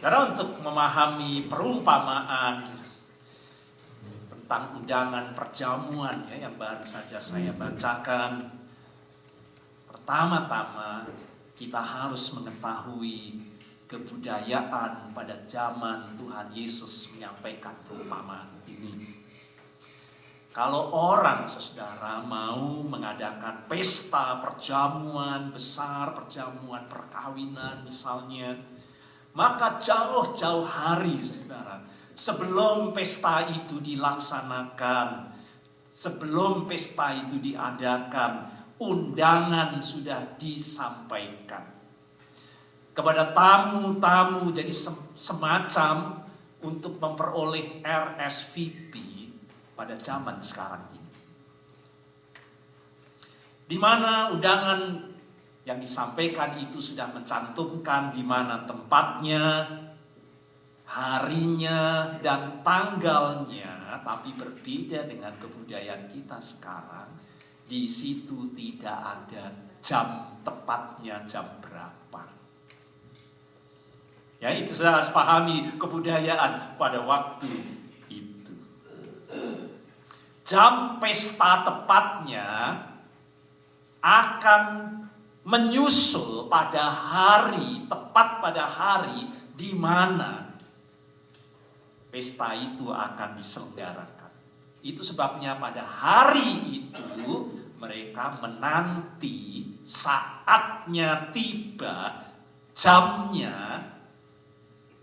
Karena untuk memahami perumpamaan tentang undangan perjamuan yang baru saja saya bacakan, pertama-tama kita harus mengetahui kebudayaan pada zaman Tuhan Yesus menyampaikan perumpamaan ini. Kalau orang, saudara, mau mengadakan pesta perjamuan besar, perjamuan perkawinan misalnya, maka jauh-jauh hari, saudara, sebelum pesta itu dilaksanakan, sebelum pesta itu diadakan, undangan sudah disampaikan kepada tamu-tamu, jadi semacam untuk memperoleh RSVP pada zaman sekarang ini, di mana undangan yang disampaikan itu sudah mencantumkan di mana tempatnya, harinya, dan tanggalnya. Tapi berbeda dengan kebudayaan kita sekarang, di situ tidak ada jam tepatnya, jam berapa. Ya, itu saya harus pahami kebudayaan pada waktu itu. Jam pesta tepatnya akan menyusul pada hari, tepat pada hari di mana pesta itu akan diselenggarakan. Itu sebabnya pada hari itu mereka menanti saatnya tiba, jamnya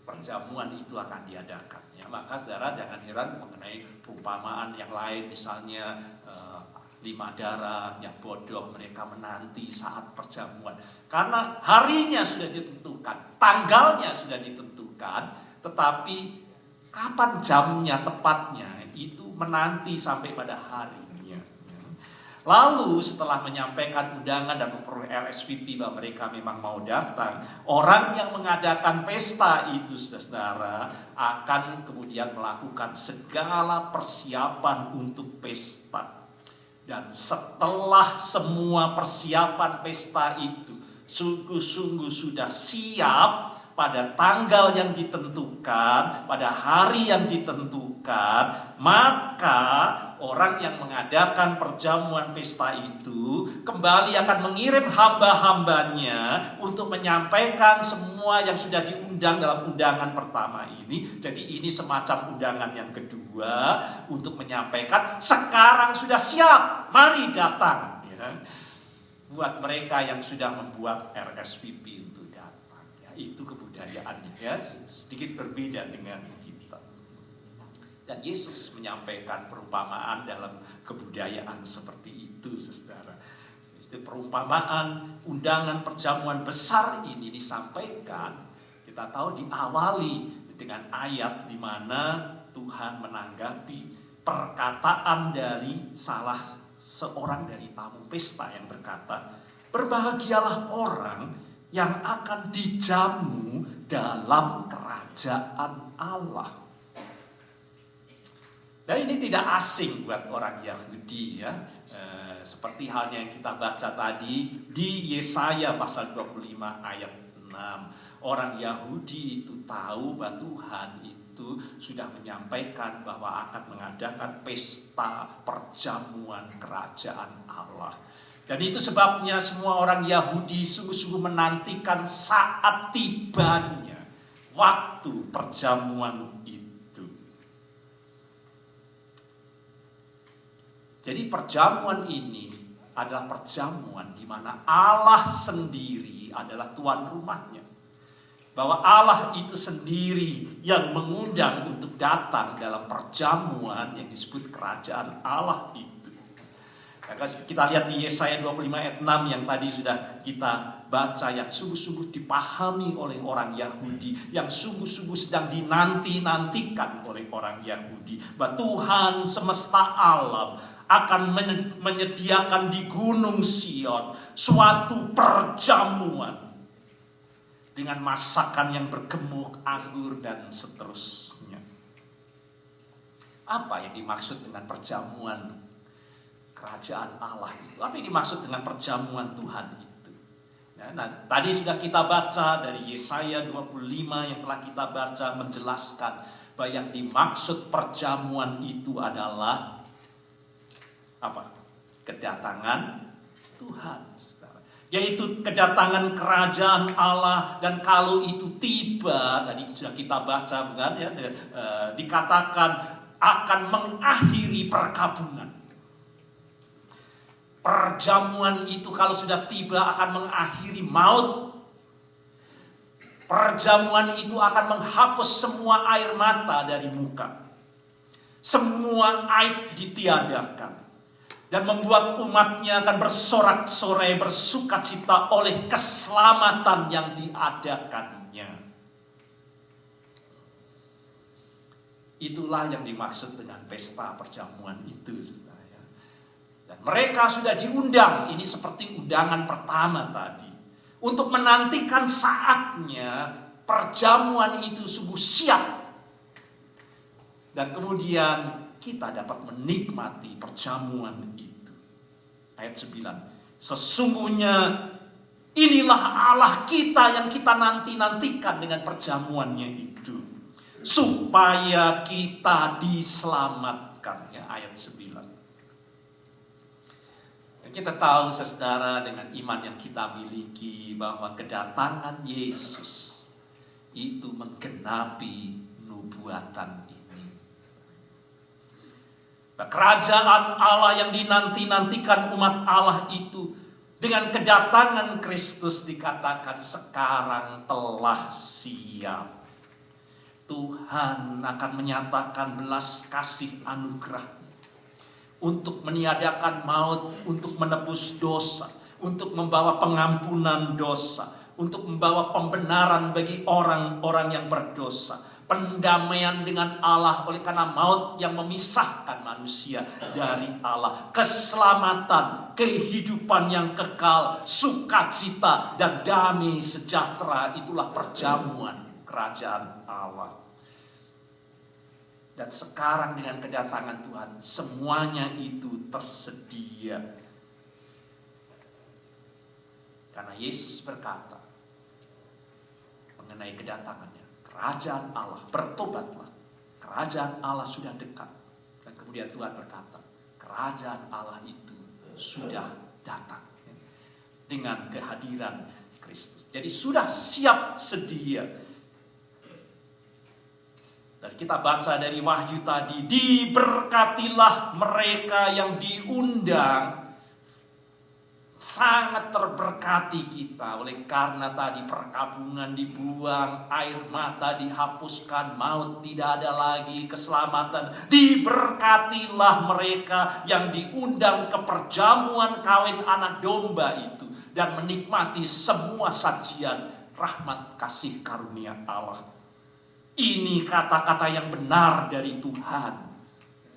perjamuan itu akan diadakan. Ya, maka saudara jangan heran mengenai perumpamaan yang lain, misalnya 5 darah yang bodoh, mereka menanti saat perjamuan. Karena harinya sudah ditentukan, tanggalnya sudah ditentukan, tetapi kapan jamnya tepatnya itu menanti sampai pada harinya. Lalu setelah menyampaikan undangan dan memperoleh RSVP bahwa mereka memang mau datang, orang yang mengadakan pesta itu, saudara, akan kemudian melakukan segala persiapan untuk pesta. Dan setelah semua persiapan pesta itu sungguh-sungguh sudah siap pada tanggal yang ditentukan, pada hari yang ditentukan, maka orang yang mengadakan perjamuan pesta itu kembali akan mengirim hamba-hambanya untuk menyampaikan semua yang sudah diundang dalam undangan pertama ini. Jadi ini semacam undangan yang kedua untuk menyampaikan sekarang sudah siap, mari datang. Ya. Buat mereka yang sudah membuat RSVP untuk datang. Ya, itu kebudayaannya, ya, sedikit berbeda dengan kita. Dan Yesus menyampaikan perumpamaan dalam kebudayaan seperti itu, saudara. Itu perumpamaan undangan perjamuan besar ini disampaikan, kita tahu diawali dengan ayat di mana Tuhan menanggapi perkataan dari salah seorang dari tamu pesta yang berkata, "Berbahagialah orang yang akan dijamu dalam kerajaan Allah." Dan ini tidak asing buat orang Yahudi, ya. Seperti halnya yang kita baca tadi di Yesaya pasal 25 ayat 6. Orang Yahudi itu tahu bahwa Tuhan itu sudah menyampaikan bahwa akan mengadakan pesta perjamuan kerajaan Allah. Dan itu sebabnya semua orang Yahudi sungguh-sungguh menantikan saat tibanya waktu perjamuan itu. Jadi perjamuan ini adalah perjamuan di mana Allah sendiri adalah tuan rumahnya. Bahwa Allah itu sendiri yang mengundang untuk datang dalam perjamuan yang disebut kerajaan Allah itu. Nah, kita lihat di Yesaya 25 ayat 6 yang tadi sudah kita baca, yang sungguh-sungguh dipahami oleh orang Yahudi, yang sungguh-sungguh sedang dinanti-nantikan oleh orang Yahudi, bahwa Tuhan semesta alam akan menyediakan di Gunung Sion suatu perjamuan dengan masakan yang bergemuk, anggur, dan seterusnya. Apa yang dimaksud dengan perjamuan kerajaan Allah itu? Apa yang dimaksud dengan perjamuan Tuhan itu? Ya, nah, tadi sudah kita baca dari Yesaya 25 yang telah kita baca menjelaskan bahwa yang dimaksud perjamuan itu adalah apa? Kedatangan Tuhan, saudara. Yaitu kedatangan kerajaan Allah, dan kalau itu tiba, tadi sudah kita baca bukan ya, dikatakan akan mengakhiri perkabungan. Perjamuan itu kalau sudah tiba akan mengakhiri maut. Perjamuan itu akan menghapus semua air mata dari muka. Semua aib ditiadakan. Dan membuat umatnya akan bersorak-sorai, bersukacita oleh keselamatan yang diadakannya. Itulah yang dimaksud dengan pesta perjamuan itu. Dan mereka sudah diundang, ini seperti undangan pertama tadi, untuk menantikan saatnya perjamuan itu sungguh siap. Dan kemudian kita dapat menikmati perjamuan itu. Ayat 9. Sesungguhnya inilah Allah kita yang kita nantikan dengan perjamuannya itu, supaya kita diselamatkan. Ya, ayat 9. Kita tahu, saudara, dengan iman yang kita miliki bahwa kedatangan Yesus itu menggenapi nubuatan ini. Kerajaan Allah yang dinantikan umat Allah itu dengan kedatangan Kristus dikatakan sekarang telah siap. Tuhan akan menyatakan belas kasih anugerah untuk meniadakan maut, untuk menebus dosa, untuk membawa pengampunan dosa, untuk membawa pembenaran bagi orang-orang yang berdosa, pendamaian dengan Allah oleh karena maut yang memisahkan manusia dari Allah, keselamatan, kehidupan yang kekal, sukacita dan damai sejahtera. Itulah perjamuan kerajaan Allah. Dan sekarang dengan kedatangan Tuhan, semuanya itu tersedia. Karena Yesus berkata mengenai kedatangannya, kerajaan Allah, bertobatlah, kerajaan Allah sudah dekat. Dan kemudian Tuhan berkata, kerajaan Allah itu sudah datang dengan kehadiran Kristus. Jadi sudah siap sedia. Dan kita baca dari Wahyu tadi, diberkatilah mereka yang diundang. Sangat terberkati kita oleh karena tadi perkabungan dibuang, air mata dihapuskan, maut tidak ada lagi, keselamatan. Diberkatilah mereka yang diundang ke perjamuan kawin anak domba itu dan menikmati semua sajian rahmat kasih karunia Allah. Ini kata-kata yang benar dari Tuhan,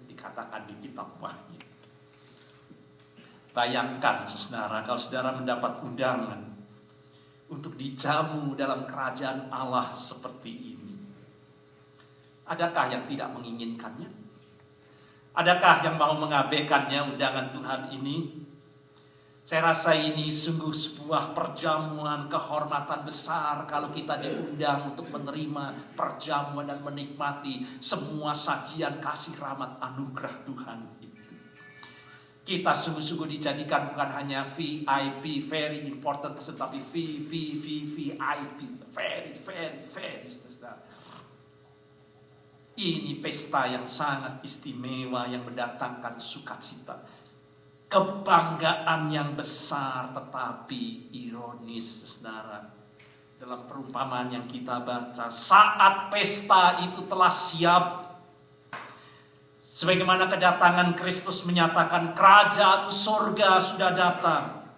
dikatakan di kitab Wahyu. Bayangkan, saudara, kalau saudara mendapat undangan untuk dijamu dalam kerajaan Allah seperti ini. Adakah yang tidak menginginkannya? Adakah yang mau mengabaikannya undangan Tuhan ini? Saya rasa ini sungguh sebuah perjamuan kehormatan besar kalau kita diundang untuk menerima perjamuan dan menikmati semua sajian kasih rahmat anugerah Tuhan itu. Kita sungguh-sungguh dijadikan bukan hanya VIP, very important person, tapi VIP, very. Ini pesta yang sangat istimewa yang mendatangkan sukacita. Kebanggaan yang besar, tetapi ironis, saudara. Dalam perumpamaan yang kita baca, saat pesta itu telah siap, sebagaimana kedatangan Kristus menyatakan kerajaan surga sudah datang,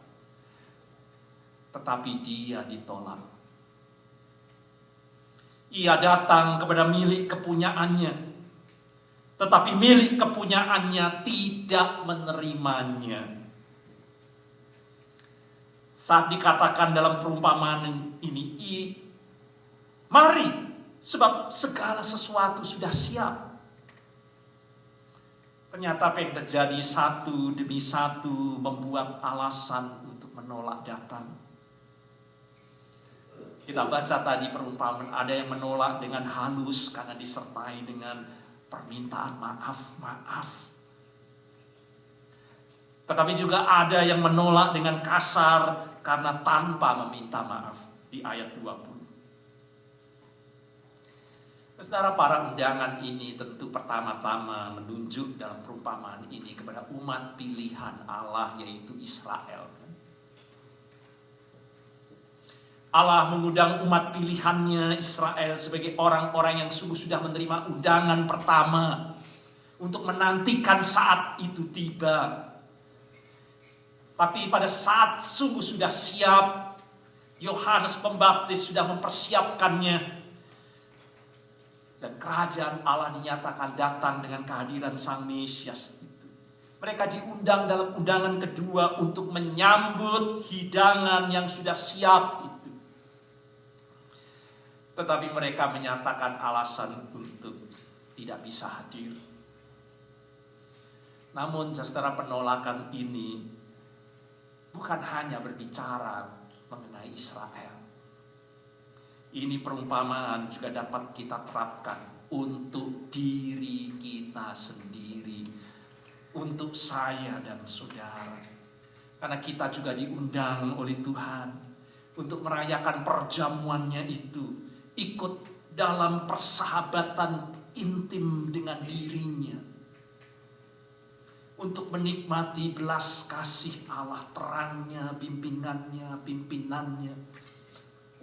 tetapi dia ditolak. Ia datang kepada milik kepunyaannya, tetapi milik kepunyaannya tidak menerimanya. Saat dikatakan dalam perumpamaan ini, mari, sebab segala sesuatu sudah siap. Ternyata apa yang terjadi satu demi satu membuat alasan untuk menolak datang. Kita baca tadi perumpamaan, ada yang menolak dengan halus karena disertai dengan permintaan maaf. Tetapi juga ada yang menolak dengan kasar karena tanpa meminta maaf di ayat 20. Saudara, para undangan ini tentu pertama-tama menunjuk dalam perumpamaan ini kepada umat pilihan Allah, yaitu Israel. Allah mengundang umat pilihannya Israel sebagai orang-orang yang sungguh sudah menerima undangan pertama untuk menantikan saat itu tiba. Tapi pada saat sungguh sudah siap, Yohanes Pembaptis sudah mempersiapkannya. Dan kerajaan Allah dinyatakan datang dengan kehadiran Sang Mesias itu. Mereka diundang dalam undangan kedua untuk menyambut hidangan yang sudah siap itu. Tetapi mereka menyatakan alasan untuk tidak bisa hadir. Namun saudara, penolakan ini bukan hanya berbicara mengenai Israel. Ini perumpamaan juga dapat kita terapkan untuk diri kita sendiri, untuk saya dan saudara. Karena kita juga diundang oleh Tuhan untuk merayakan perjamuannya itu, ikut dalam persahabatan intim dengan dirinya, untuk menikmati belas kasih Allah, terangnya, bimbingannya, pimpinannya,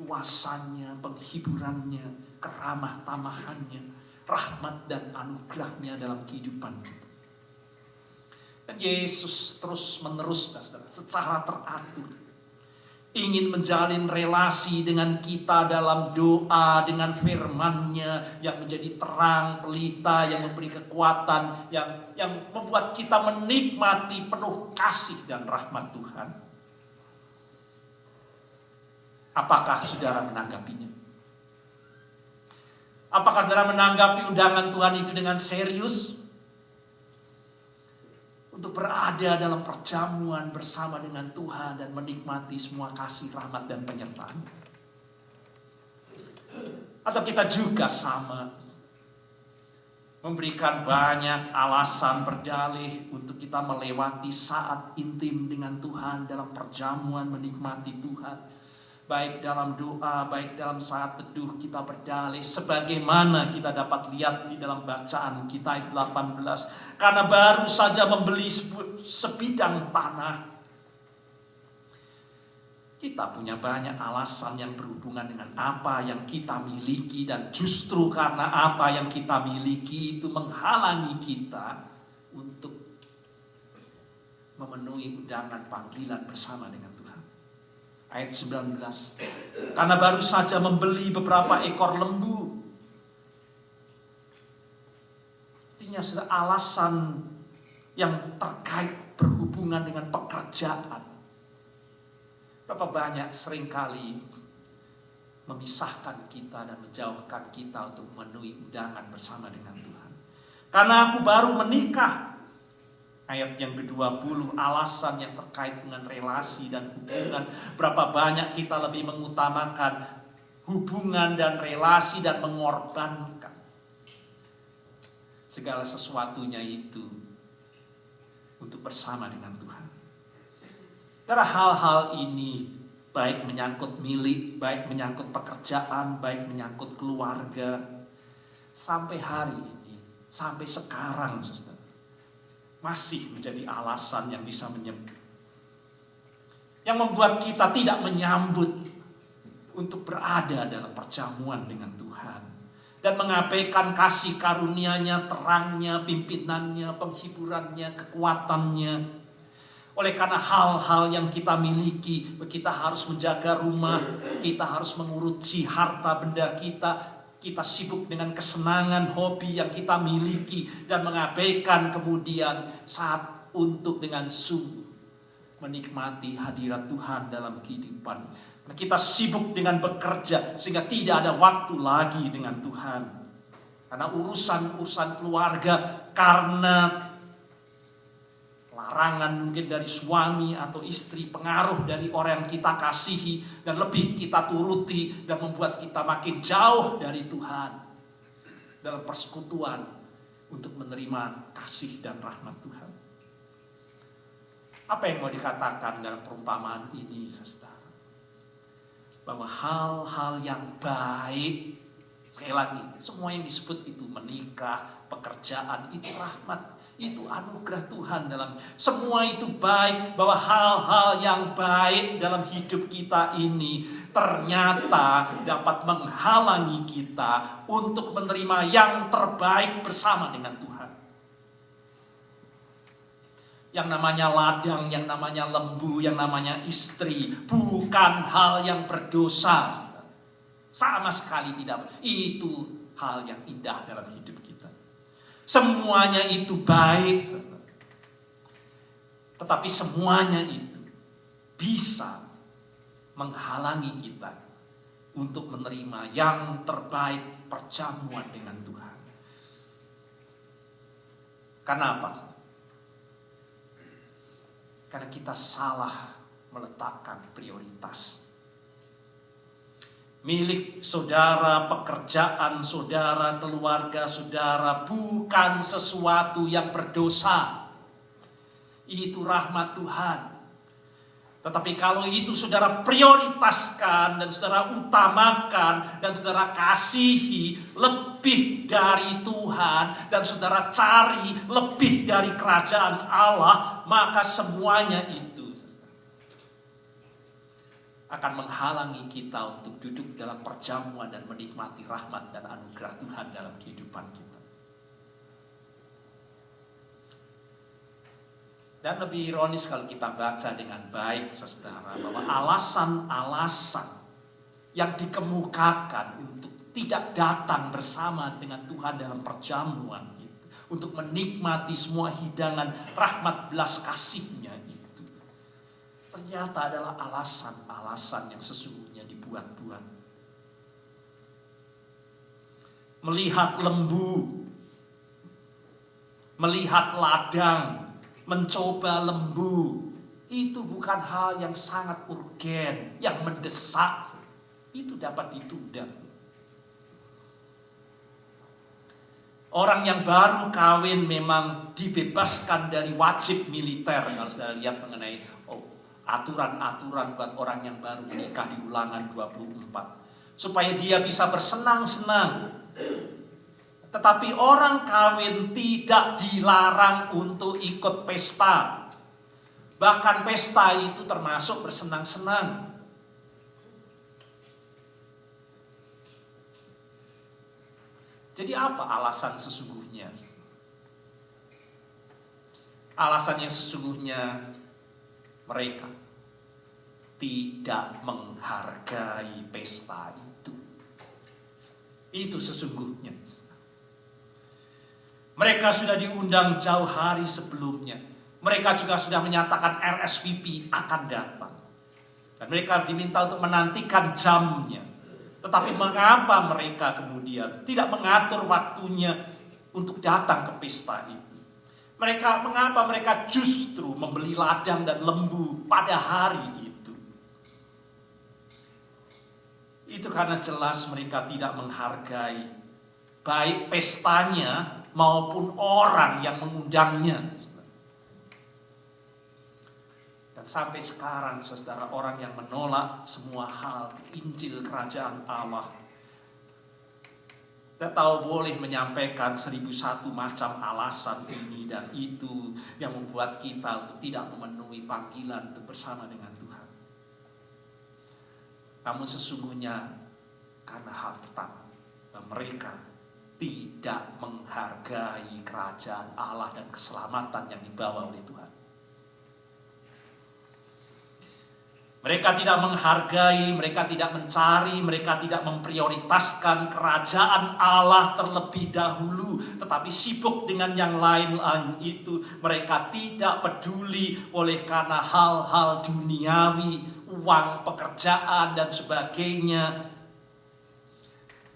kuasanya, penghiburannya, keramah tamahannya, rahmat dan anugerahnya dalam kehidupan kita. Dan Yesus terus menerus secara teratur ingin menjalin relasi dengan kita dalam doa, dengan firman-Nya yang menjadi terang, pelita, yang memberi kekuatan, yang membuat kita menikmati penuh kasih dan rahmat Tuhan. Apakah saudara menanggapinya? Apakah saudara menanggapi undangan Tuhan itu dengan serius? Untuk berada dalam perjamuan bersama dengan Tuhan dan menikmati semua kasih, rahmat, dan penyertaan. Atau kita juga sama, memberikan banyak alasan berdalih untuk kita melewati saat intim dengan Tuhan dalam perjamuan menikmati Tuhan. Baik dalam doa, baik dalam saat teduh kita berdalih. Sebagaimana kita dapat lihat di dalam bacaan kita ayat 18. Karena baru saja membeli sebidang tanah. Kita punya banyak alasan yang berhubungan dengan apa yang kita miliki. Dan justru karena apa yang kita miliki itu menghalangi kita untuk memenuhi undangan panggilan bersama dengan Tuhan. Ayat 19. Karena baru saja membeli beberapa ekor lembu. Artinya sudah alasan yang terkait berhubungan dengan pekerjaan. Berapa banyak seringkali memisahkan kita dan menjauhkan kita untuk memenuhi undangan bersama dengan Tuhan. Karena aku baru menikah. Ayat yang ke-20, alasan yang terkait dengan relasi dan hubungan. Berapa banyak kita lebih mengutamakan hubungan dan relasi dan mengorbankan segala sesuatunya itu untuk bersama dengan Tuhan. Karena hal-hal ini baik menyangkut milik, baik menyangkut pekerjaan, baik menyangkut keluarga, sampai hari ini, sampai sekarang, saudara, masih menjadi alasan yang bisa yang membuat kita tidak menyambut untuk berada dalam perjamuan dengan Tuhan dan mengabaikan kasih karunia-Nya, terangnya, pimpinannya, penghiburannya, kekuatannya. Oleh karena hal-hal yang kita miliki, kita harus menjaga rumah, kita harus mengurusi harta benda kita. Kita sibuk dengan kesenangan, hobi yang kita miliki dan mengabaikan kemudian saat untuk dengan sungguh menikmati hadirat Tuhan dalam kehidupan. Kita sibuk dengan bekerja sehingga tidak ada waktu lagi dengan Tuhan. Karena urusan keluarga, karena larangan mungkin dari suami atau istri, pengaruh dari orang yang kita kasihi dan lebih kita turuti dan membuat kita makin jauh dari Tuhan dalam persekutuan untuk menerima kasih dan rahmat Tuhan. Apa yang mau dikatakan dalam perumpamaan ini, saudara? Bahwa hal-hal yang baik, sekali lagi, semua yang disebut itu, menikah, pekerjaan, itu rahmat. Itu anugerah Tuhan dalam semua itu baik, bahwa hal-hal yang baik dalam hidup kita ini ternyata dapat menghalangi kita untuk menerima yang terbaik bersama dengan Tuhan. Yang namanya ladang, yang namanya lembu, yang namanya istri, bukan hal yang berdosa. Sama sekali tidak. Itu hal yang indah dalam hidup kita. Semuanya itu baik, tetapi semuanya itu bisa menghalangi kita untuk menerima yang terbaik perjamuan dengan Tuhan. Kenapa? Karena kita salah meletakkan prioritas. Milik saudara, pekerjaan saudara, keluarga saudara bukan sesuatu yang berdosa. Itu rahmat Tuhan. Tetapi kalau itu saudara prioritaskan dan saudara utamakan dan saudara kasihi lebih dari Tuhan dan saudara cari lebih dari kerajaan Allah, maka semuanya itu akan menghalangi kita untuk duduk dalam perjamuan dan menikmati rahmat dan anugerah Tuhan dalam kehidupan kita. Dan lebih ironis kalau kita baca dengan baik, saudara, bahwa alasan-alasan yang dikemukakan untuk tidak datang bersama dengan Tuhan dalam perjamuan itu, untuk menikmati semua hidangan rahmat belas kasih-Nya, ternyata adalah alasan-alasan yang sesungguhnya dibuat-buat. Melihat lembu, melihat ladang, mencoba lembu, itu bukan hal yang sangat urgen, yang mendesak. Itu dapat ditunda. Orang yang baru kawin memang dibebaskan dari wajib militer. Kalau sudah lihat mengenai aturan-aturan buat orang yang baru menikah di Ulangan 24. Supaya dia bisa bersenang-senang. Tetapi orang kawin tidak dilarang untuk ikut pesta. Bahkan pesta itu termasuk bersenang-senang. Jadi apa alasan sesungguhnya? Alasan yang sesungguhnya mereka tidak menghargai pesta itu. Itu sesungguhnya. Mereka sudah diundang jauh hari sebelumnya. Mereka juga sudah menyatakan RSVP akan datang. Dan mereka diminta untuk menantikan jamnya. Tetapi mengapa mereka kemudian tidak mengatur waktunya untuk datang ke pesta itu? Mengapa mereka justru membeli ladang dan lembu pada hari itu? Itu karena jelas mereka tidak menghargai baik pestanya maupun orang yang mengundangnya. Dan sampai sekarang, saudara, orang yang menolak semua hal Injil Kerajaan Allah, kita tahu boleh menyampaikan 1001 macam alasan ini dan itu yang membuat kita untuk tidak memenuhi panggilan untuk bersama dengan Tuhan. Namun sesungguhnya karena hal pertama, mereka tidak menghargai kerajaan Allah dan keselamatan yang dibawa oleh Tuhan. Mereka tidak menghargai, mereka tidak mencari, mereka tidak memprioritaskan kerajaan Allah terlebih dahulu. Tetapi sibuk dengan yang lain-lain itu. Mereka tidak peduli oleh karena hal-hal duniawi, uang, pekerjaan, dan sebagainya.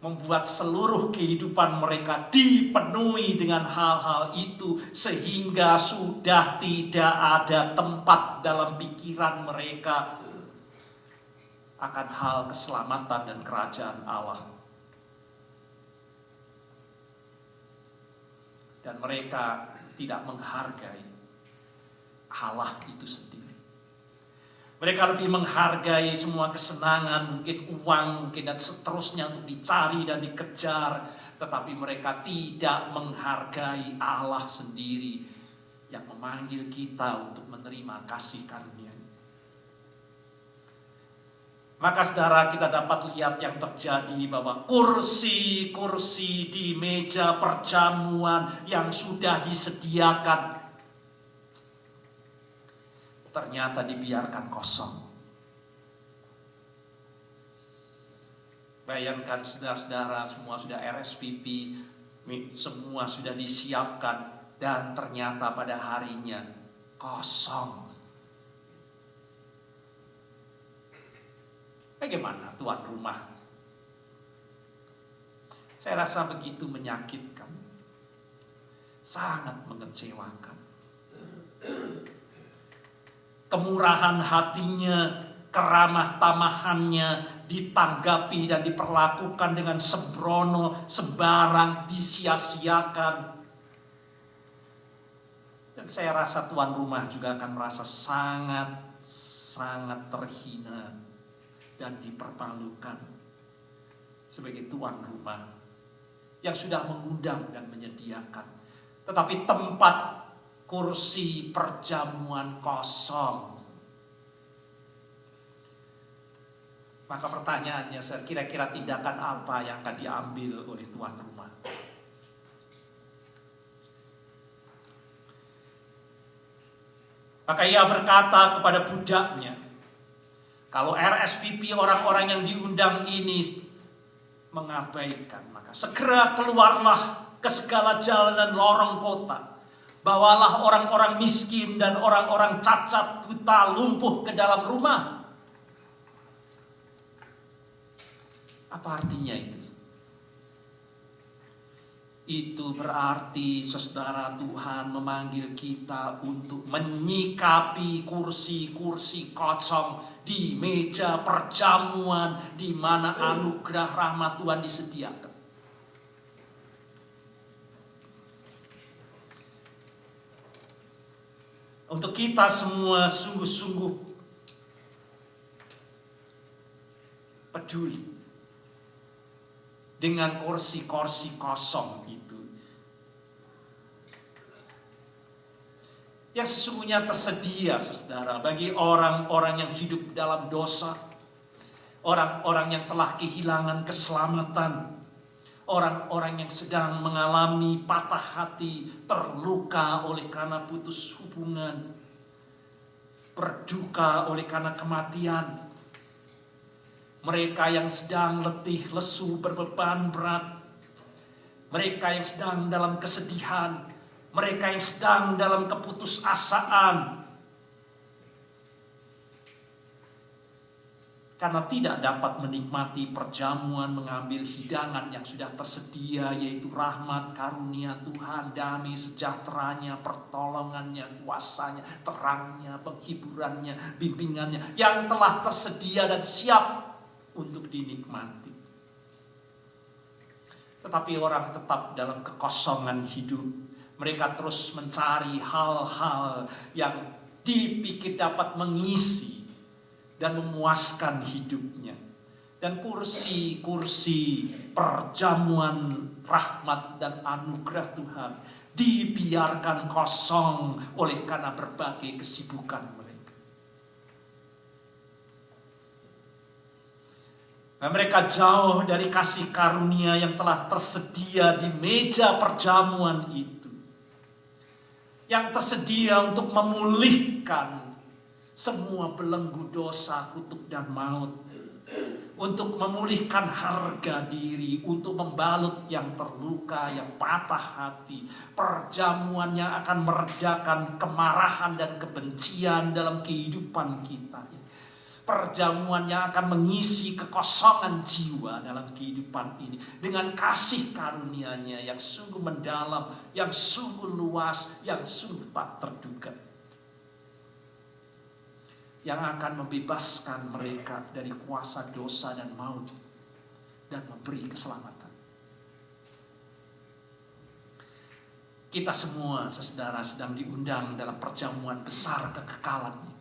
membuat seluruh kehidupan mereka dipenuhi dengan hal-hal itu, sehingga sudah tidak ada tempat dalam pikiran mereka akan hal keselamatan dan kerajaan Allah. Dan mereka tidak menghargai Allah itu sendiri. Mereka lebih menghargai semua kesenangan, mungkin uang, mungkin dan seterusnya untuk dicari dan dikejar. Tetapi mereka tidak menghargai Allah sendiri yang memanggil kita untuk menerima kasih karunia. Maka saudara, kita dapat lihat yang terjadi bahwa kursi-kursi di meja perjamuan yang sudah disediakan ternyata dibiarkan kosong. Bayangkan saudara-saudara, semua sudah RSVP, semua sudah disiapkan, dan ternyata pada harinya kosong. Bagaimana tuan rumah? Saya rasa begitu menyakitkan, sangat mengecewakan. Kemurahan hatinya, keramah tamahannya ditanggapi dan diperlakukan dengan sembrono, sembarang, disia-siakan. Dan saya rasa tuan rumah juga akan merasa sangat terhina dan dipermalukan sebagai tuan rumah yang sudah mengundang dan menyediakan, tetapi tempat kursi perjamuan kosong. Maka pertanyaannya, kira-kira tindakan apa yang akan diambil oleh tuan rumah? Maka ia berkata kepada budaknya, kalau RSVP orang-orang yang diundang ini mengabaikan, maka segera keluarlah ke segala jalan dan lorong kota. Bawalah orang-orang miskin dan orang-orang cacat, buta, lumpuh ke dalam rumah. Apa artinya itu? Itu berarti saudara, Tuhan memanggil kita untuk menyikapi kursi-kursi kosong di meja perjamuan di mana anugerah rahmat Tuhan disediakan. Untuk kita semua sungguh-sungguh peduli dengan kursi-kursi kosong itu, yang sesungguhnya tersedia, saudara, bagi orang-orang yang hidup dalam dosa, orang-orang yang telah kehilangan keselamatan, orang-orang yang sedang mengalami patah hati, terluka oleh karena putus hubungan, berduka oleh karena kematian. Mereka yang sedang letih, lesu, berbeban berat. Mereka yang sedang dalam kesedihan. Mereka yang sedang dalam keputusasaan. Karena tidak dapat menikmati perjamuan, mengambil hidangan yang sudah tersedia, yaitu rahmat, karunia Tuhan, damai sejahteranya, pertolongannya, kuasanya, terangnya, penghiburannya, bimbingannya, yang telah tersedia dan siap untuk dinikmati. Tetapi orang tetap dalam kekosongan hidup. Mereka terus mencari hal-hal yang dipikir dapat mengisi dan memuaskan hidupnya. Dan kursi-kursi perjamuan rahmat dan anugerah Tuhan dibiarkan kosong oleh karena berbagai kesibukan mereka. Dan mereka jauh dari kasih karunia yang telah tersedia di meja perjamuan itu, yang tersedia untuk memulihkan semua belenggu dosa, kutuk dan maut, untuk memulihkan harga diri, untuk membalut yang terluka, yang patah hati, perjamuan yang akan meredakan kemarahan dan kebencian dalam kehidupan kita. Perjamuan yang akan mengisi kekosongan jiwa dalam kehidupan ini. Dengan kasih karunia-Nya yang sungguh mendalam, yang sungguh luas, yang sungguh tak terduga. Yang akan membebaskan mereka dari kuasa dosa dan maut. Dan memberi keselamatan. Kita semua, saudara, sedang diundang dalam perjamuan besar kekekalan ini.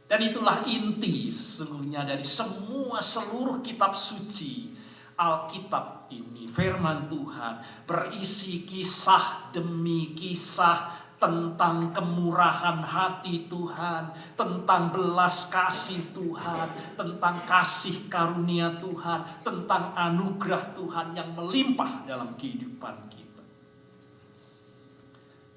Dan itulah inti sesungguhnya dari seluruh kitab suci. Alkitab ini, firman Tuhan, berisi kisah demi kisah tentang kemurahan hati Tuhan, tentang belas kasih Tuhan, tentang kasih karunia Tuhan, tentang anugerah Tuhan yang melimpah dalam kehidupan kita.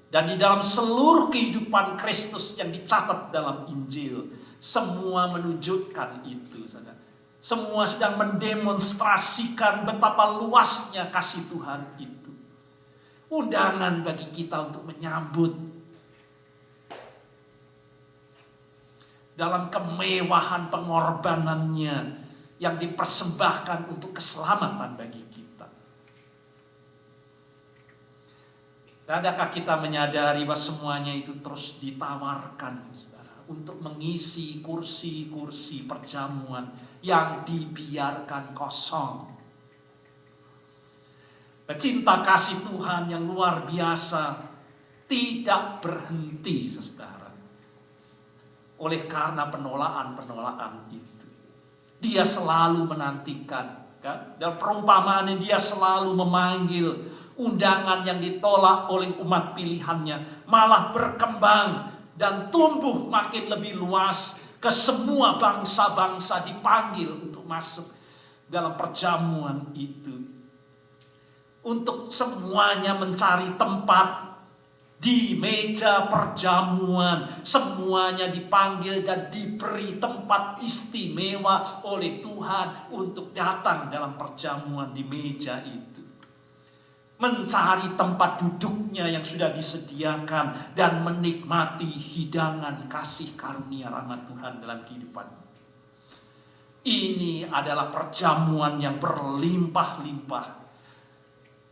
Dan di dalam seluruh kehidupan Kristus yang dicatat dalam Injil, semua menunjukkan itu, saudara. Semua sedang mendemonstrasikan betapa luasnya kasih Tuhan itu. Undangan bagi kita untuk menyambut dalam kemewahan pengorbanannya yang dipersembahkan untuk keselamatan bagi kita. Dan adakah kita menyadari bahwa semuanya itu terus ditawarkan, saudara, untuk mengisi kursi-kursi perjamuan yang dibiarkan kosong. Cinta kasih Tuhan yang luar biasa tidak berhenti, saudara. Oleh karena penolakan itu, Dia selalu menantikan, kan? Dan perumpamaannya Dia selalu memanggil. Undangan yang ditolak oleh umat pilihannya malah berkembang dan tumbuh makin lebih luas. Ke semua bangsa-bangsa dipanggil untuk masuk dalam perjamuan itu. Untuk semuanya mencari tempat di meja perjamuan. Semuanya dipanggil dan diberi tempat istimewa oleh Tuhan untuk datang dalam perjamuan di meja itu. Mencari tempat duduknya yang sudah disediakan dan menikmati hidangan kasih karunia rahmat Tuhan dalam kehidupan. Ini adalah perjamuan yang berlimpah-limpah.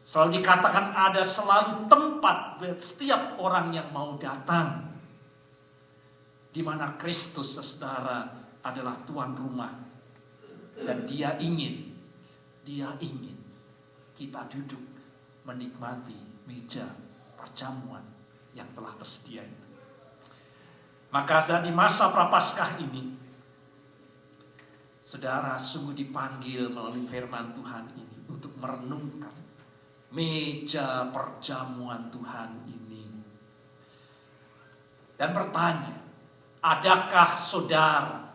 Selalu dikatakan ada selalu tempat buat setiap orang yang mau datang. Di mana Kristus, saudara, adalah tuan rumah. Dan Dia ingin kita duduk menikmati meja perjamuan yang telah tersedia itu. Maka di masa Prapaskah ini, saudara sungguh dipanggil melalui firman Tuhan ini untuk merenungkan meja perjamuan Tuhan ini. Dan bertanya, adakah saudara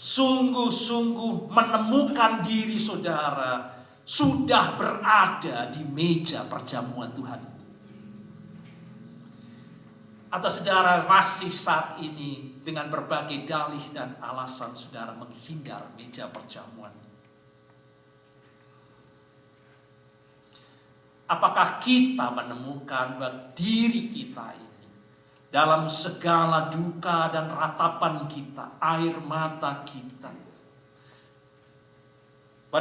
sungguh-sungguh menemukan diri saudara sudah berada di meja perjamuan Tuhan itu? Atau saudara masih saat ini dengan berbagai dalih dan alasan saudara menghindar meja perjamuan? Apakah kita menemukan diri kita ini dalam segala duka dan ratapan kita, air mata kita,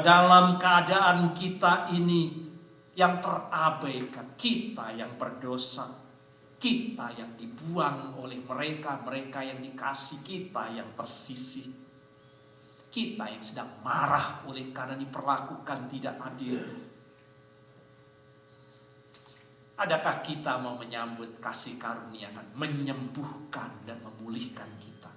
dalam keadaan kita ini yang terabaikan, kita yang berdosa, kita yang dibuang oleh mereka yang dikasih, kita yang tersisih, kita yang sedang marah oleh karena diperlakukan tidak adil. Adakah kita mau menyambut kasih karunia, menyembuhkan dan memulihkan kita?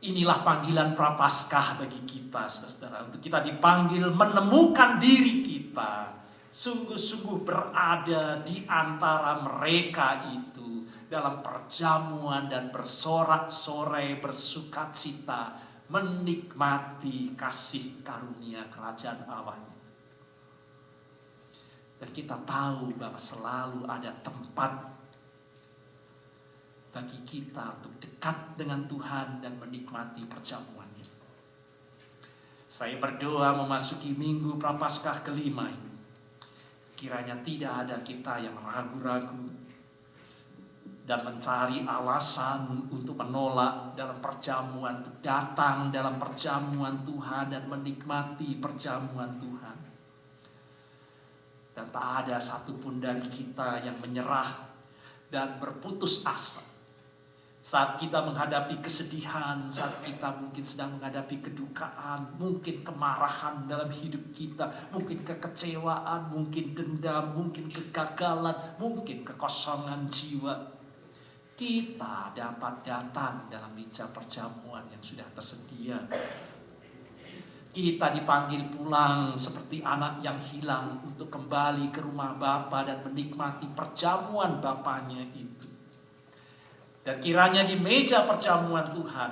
Inilah panggilan Prapaskah bagi kita, saudara. Untuk kita dipanggil menemukan diri kita sungguh-sungguh berada di antara mereka itu dalam perjamuan dan bersorak-sorai bersukacita menikmati kasih karunia kerajaan Allah itu. Dan kita tahu bahwa selalu ada tempat bagi kita untuk dekat dengan Tuhan dan menikmati perjamuannya. Saya berdoa memasuki minggu Prapaskah kelima ini, kiranya tidak ada kita yang ragu-ragu, dan mencari alasan untuk menolak dalam perjamuan, untuk datang dalam perjamuan Tuhan dan menikmati perjamuan Tuhan. Dan tak ada satupun dari kita yang menyerah dan berputus asa. Saat kita menghadapi kesedihan, saat kita mungkin sedang menghadapi kedukaan, mungkin kemarahan dalam hidup kita, mungkin kekecewaan, mungkin dendam, mungkin kegagalan, mungkin kekosongan jiwa, kita dapat datang dalam meja perjamuan yang sudah tersedia. Kita dipanggil pulang seperti anak yang hilang untuk kembali ke rumah Bapa dan menikmati perjamuan Bapanya itu. Dan kiranya di meja perjamuan Tuhan,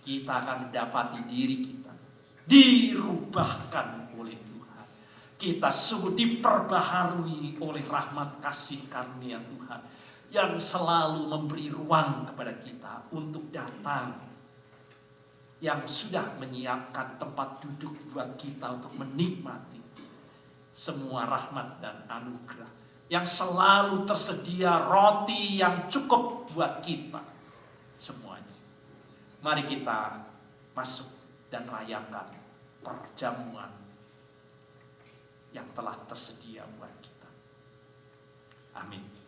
kita akan mendapati diri kita dirubahkan oleh Tuhan. Kita sungguh diperbaharui oleh rahmat kasih karunia Tuhan, yang selalu memberi ruang kepada kita untuk datang, yang sudah menyiapkan tempat duduk buat kita untuk menikmati semua rahmat dan anugerah, yang selalu tersedia roti yang cukup buat kita semuanya. Mari kita masuk dan rayakan perjamuan yang telah tersedia buat kita. Amin.